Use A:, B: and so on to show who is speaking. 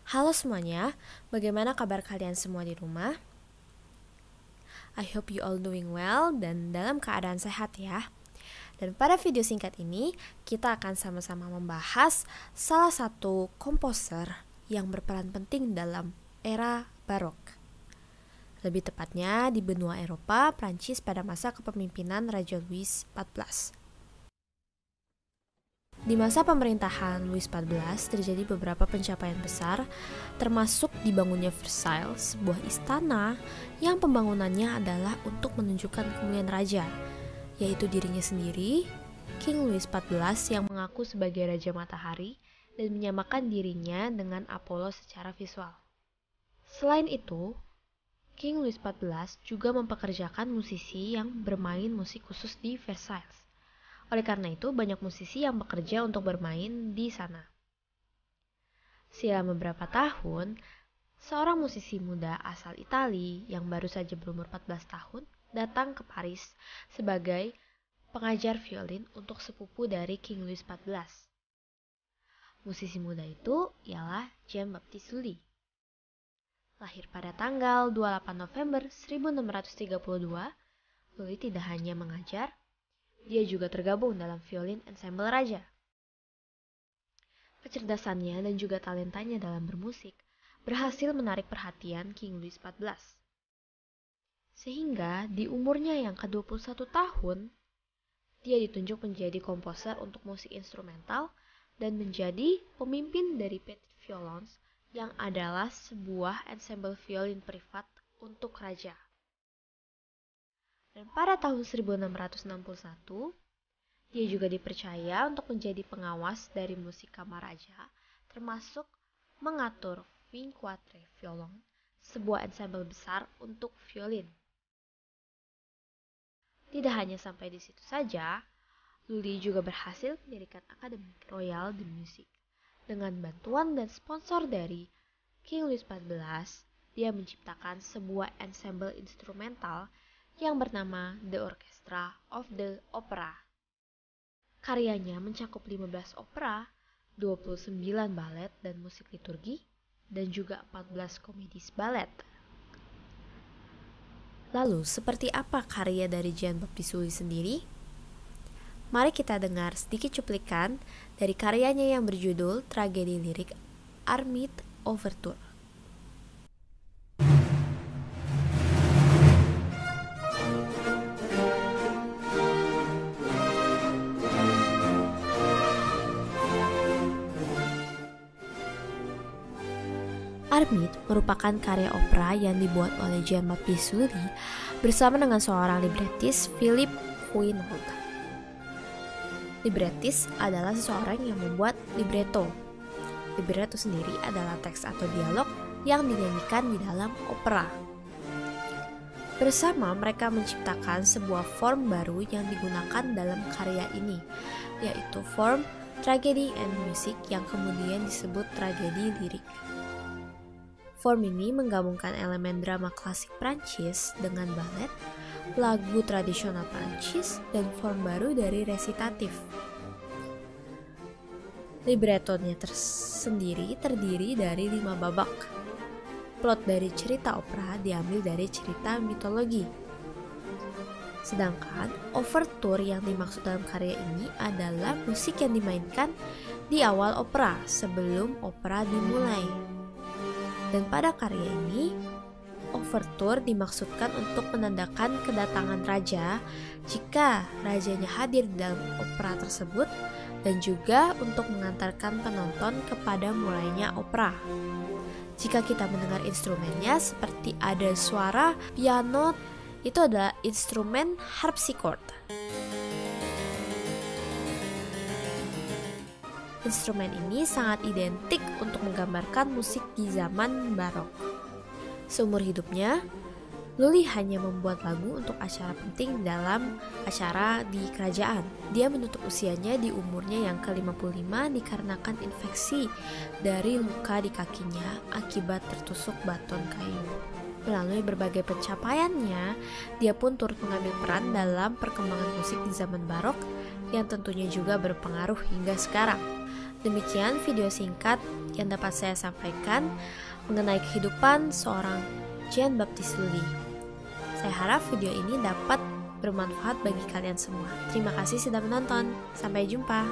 A: Halo semuanya, bagaimana kabar kalian semua di rumah? I hope you all doing well dan dalam keadaan sehat ya. Dan pada video singkat ini, kita akan sama-sama membahas salah satu komposer yang berperan penting dalam era barok. Lebih tepatnya di benua Eropa, Prancis pada masa kepemimpinan Raja Louis XIV. Di masa pemerintahan Louis XIV terjadi beberapa pencapaian besar, termasuk dibangunnya Versailles, sebuah istana yang pembangunannya adalah untuk menunjukkan kemuliaan raja, yaitu dirinya sendiri, King Louis XIV yang mengaku sebagai Raja Matahari dan menyamakan dirinya dengan Apollo secara visual. Selain itu, King Louis XIV juga mempekerjakan musisi yang bermain musik khusus di Versailles. Oleh karena itu, banyak musisi yang bekerja untuk bermain di sana. Selama beberapa tahun, seorang musisi muda asal Italia yang baru saja berumur 14 tahun datang ke Paris sebagai pengajar violin untuk sepupu dari King Louis XIV. Musisi muda itu ialah Jean-Baptiste Lully. Lahir pada tanggal 28 November 1632, Lully tidak hanya mengajar, dia juga tergabung dalam violin ensemble raja. Kecerdasannya dan juga talentanya dalam bermusik berhasil menarik perhatian King Louis XIV. Sehingga di umurnya yang ke-21 tahun, dia ditunjuk menjadi komposer untuk musik instrumental dan menjadi pemimpin dari Petit Violons yang adalah sebuah ensemble violin privat untuk raja. Dan pada tahun 1661, dia juga dipercaya untuk menjadi pengawas dari musik kamar raja, termasuk mengatur Vingt Quatre Violons, sebuah ensemble besar untuk violin. Tidak hanya sampai di situ saja, Lully juga berhasil mendirikan Akademi Royal de Musique. Dengan bantuan dan sponsor dari King Louis XIV, dia menciptakan sebuah ensemble instrumental yang bernama The Orchestra of the Opera. Karyanya mencakup 15 opera, 29 balet dan musik liturgi, dan juga 14 komedi balet. Lalu, seperti apa karya dari Jean-Baptiste Lully sendiri? Mari kita dengar sedikit cuplikan dari karyanya yang berjudul Tragedi Lirik Armide Overture. Armide merupakan karya opera yang dibuat oleh Jean-Baptiste Lully bersama dengan seorang libretis, Philippe Huinault. Libretis adalah seseorang yang membuat libretto. Libretto sendiri adalah teks atau dialog yang dinyanyikan di dalam opera. Bersama mereka menciptakan sebuah form baru yang digunakan dalam karya ini, yaitu form tragedy and music yang kemudian disebut tragedi lirik. Form ini menggabungkan elemen drama klasik Prancis dengan balet, lagu tradisional Prancis, dan form baru dari resitatif. Librettonya sendiri terdiri dari 5 babak. Plot dari cerita opera diambil dari cerita mitologi. Sedangkan overture yang dimaksud dalam karya ini adalah musik yang dimainkan di awal opera sebelum opera dimulai. Dan pada karya ini, overture dimaksudkan untuk menandakan kedatangan raja jika rajanya hadir di dalam opera tersebut dan juga untuk mengantarkan penonton kepada mulainya opera. Jika kita mendengar instrumennya seperti ada suara piano, itu adalah instrumen harpsichord. Instrumen ini sangat identik untuk menggambarkan musik di zaman barok. Seumur hidupnya, Lully hanya membuat lagu untuk acara penting dalam acara di kerajaan. Dia menutup usianya di umurnya yang ke-55 dikarenakan infeksi dari luka di kakinya akibat tertusuk baton kayu. Melalui berbagai pencapaiannya, dia pun turut mengambil peran dalam perkembangan musik di zaman barok yang tentunya juga berpengaruh hingga sekarang. Demikian video singkat yang dapat saya sampaikan mengenai kehidupan seorang Jean Baptiste Lully. Saya harap video ini dapat bermanfaat bagi kalian semua. Terima kasih sudah menonton. Sampai jumpa.